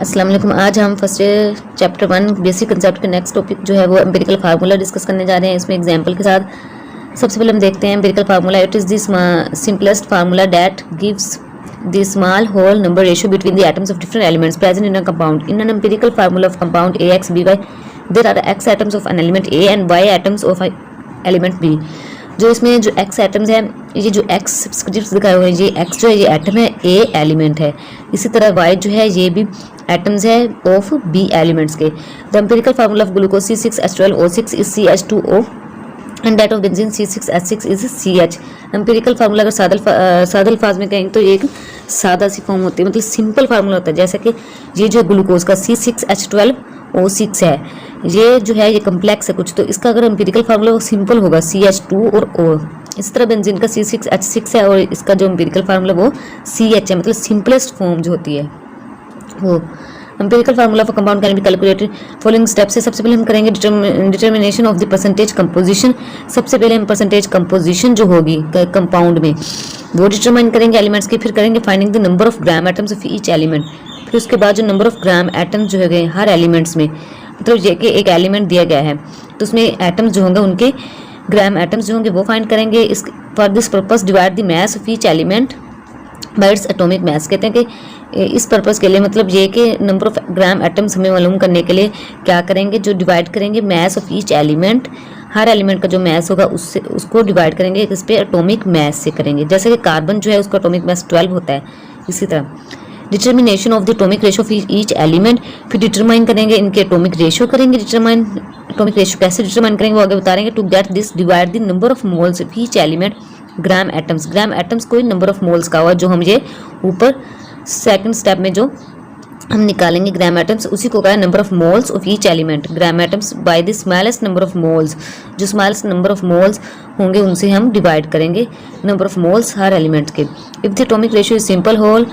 अस्सलाम वालेकुम। आज हम फर्स्ट चैप्टर 1 बेसिक कंसेप्ट के नेक्स्ट टॉपिक जो है वो एम्पिरिकल फार्मूला डिस्कस करने जा रहे हैं। इसमें एग्जांपल के साथ सबसे पहले हम देखते हैं empirical formula. It is the simplest formula that gives the small whole number ratio between the atoms of different elements present in a compound. In an empirical formula of compound AXBY, there are X atoms of an element A and Y atoms of element B. जो इसमें जो X atoms हैं, ये जो X सब्सक्रिप्ट्स दिखाए हुए हैं, ये X जो है ये एटम है, A एलिमेंट है। इसी तरह Y जो है ये भी एटम्स है ऑफ B एलिमेंट्स के। The empirical formula of glucose C6H12O6 is CH2O and that of benzene C6H6 is CH। Empirical formula अगर सादा अल्फाज में कहेंगे तो ये एक सादा सी फॉर्म होती है, मतलब सिंपल फार्मूला होता है। जैसे कि ये जो ग्लूकोज का C6H12O6 है, ये जो है ये कम्प्लेक्स है कुछ, तो इसका अगर एम्पिरिकल फार्मूला वो सिंपल होगा CH2 और O। इस तरह बेंजीन का C6H6 है और इसका जो एम्पिरिकल फार्मूला वो CH है, मतलब सिंपलेस्ट फॉर्म जो होती है वो। Empirical formula for compound can be calculated following step से। सबसे पहले हम करेंगे determination of the percentage composition. सबसे पहले हम परसेंटेज कंपोजिशन जो होगी कंपाउंड में वो डिटरमाइन करेंगे एलिमेंट्स की। फिर करेंगे finding the number of gram atoms of each element. फिर उसके बाद जो नंबर ऑफ ग्राम एटम्स जो है हर एलिमेंट्स में, मतलब ये कि एक एलिमेंट दिया गया है तो उसमें एटम्स जो होंगे उनके ग्राम एटम्स जो होंगे वो फाइंड करेंगे। इस for this purpose divide the mass of each element by its atomic mass. कहते हैं कि इस पर्पस के लिए, मतलब ये कि नंबर ऑफ ग्राम एटम्स हमें मालूम करने के लिए क्या करेंगे, जो डिवाइड करेंगे mass of each element, her element का जो मास होगा उससे उसको डिवाइड करेंगे इस पे एटॉमिक मास से करेंगे। जैसे कि कार्बन जो है उसका एटॉमिक मास 12 होता है। इसी तरह determination of the atomic ratio of each element, फिर डिटरमाइन करेंगे इनके एटॉमिक रेशियो करेंगे। डिटरमाइन एटॉमिक रेशियो कैसे डिटरमाइन करेंगे वो आगे बता रहे हैं। To get this divide the number of moles of each element gram atoms. Gram atoms कोई नंबर ऑफ मोल्स का हुआ जो हम ये ऊपर सेकंड स्टेप में जो हम निकालेंगे ग्राम एटम्स, उसी को कहा है number of moles of each element gram atoms by the smallest number of moles. जो स्मॉलेस्ट नंबर ऑफ मोल्स होंगे उनसे हम डिवाइड करेंगे नंबर ऑफ मोल्स हर एलिमेंट के। If the atomic ratio is simple whole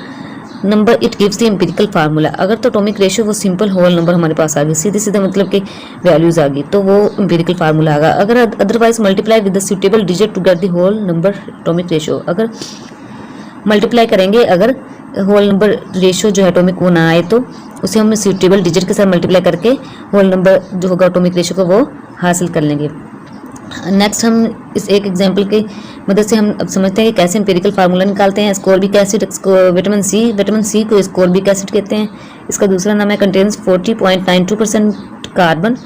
number it gives the empirical formula. अगर तो atomic ratio वो सिंपल होल नंबर हमारे पास आ गई, सीधे सीधे मतलब कि वैल्यूज आ गई, तो वो एम्पिरिकल फार्मूला आएगा। अगर otherwise multiply with the suitable digit to get the whole number atomic ratio. अगर मल्टीप्लाई करेंगे, अगर होल नंबर रेशियो जो है एटॉमिक वो ना आए तो उसे हम सूटेबल डिजिट के साथ मल्टीप्लाई करके होल नंबर जो होगा एटॉमिक रेशियो को वो हासिल कर लेंगे। नेक्स्ट हम इस एक एग्जांपल की मदद से हम अब समझते हैं कि कैसे एम्पिरिकल फार्मूला निकालते हैं। स्कोर्बिक एसिड, विटामिन सी को स्कोर्बिक एसिड कहते हैं। इसका दूसरा नाम है contains 40.92% carbon,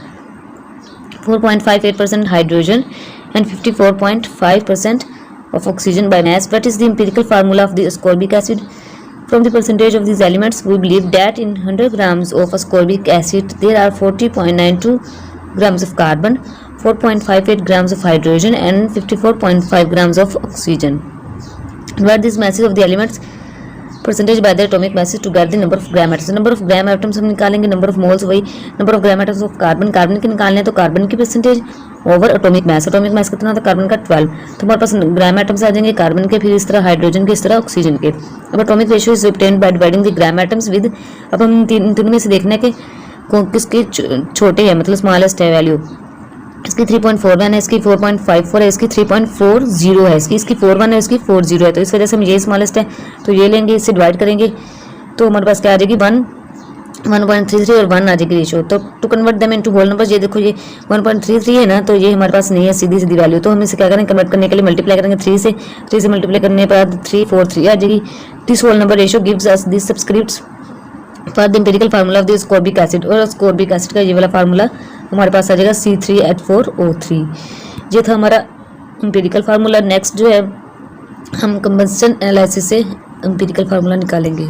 4.58% hydrogen and 54.5% of oxygen by mass. What is the empirical formula of the ascorbic acid? From the percentage of these elements, we believe that in 100 grams of ascorbic acid, there are 40.92 grams of carbon, 4.58 grams of hydrogen and 54.5 grams of oxygen. Divide these masses of the elements percentage by their atomic masses to get the number of gram atoms. Number of gram atoms हम निकालेंगे, number of moles वही number of gram atoms of carbon. Carbon के निकालने हैं तो carbon की percentage over atomic mass. Atomic mass कितना था कार्बन का 12, तो हमारे पास ग्राम एटम्स आ जाएंगे कार्बन के, फिर इस तरह हाइड्रोजन के, इस तरह ऑक्सीजन के। अब atomic ratio is obtained by dividing the gram atoms with, अब हम तीन में से देखना है कि किसके छोटे है, मतलब स्मॉलेस्ट है वैल्यू। इसकी 3.41 है, इसकी 4.54 है, इसकी 3.40 है, इसकी 41 है, इसकी 40 है। तो इस वजह से हम ये स्मॉलेस्ट है तो ये लेंगे, इससे डिवाइड करेंगे तो हमारे पास क्या आ जाएगी 1.33 और 1 आ जाएगी रेशियो। तो to convert them into whole number, ये देखो ये 1.33 है ना, तो ये हमारे पास नहीं है सीधी सीधी वैल्यू, तो हम इसे क्या करेंगे कन्वर्ट करने के लिए मल्टीप्लाई करेंगे 3 से मल्टीप्लाई करने के बाद 343 आ जाएगी। This whole number ratio gives us this subscripts for the empirical formula of the ascorbic acid। और ascorbic acid का ये वाला फार्मूला हमारे पास आ जाएगा C3H4O3। ये था हमारा एम्पिरिकल फार्मूला। नेक्स्ट जो है हम कंबस्शन एनालिसिस से एम्पिरिकल फार्मूला निकालेंगे।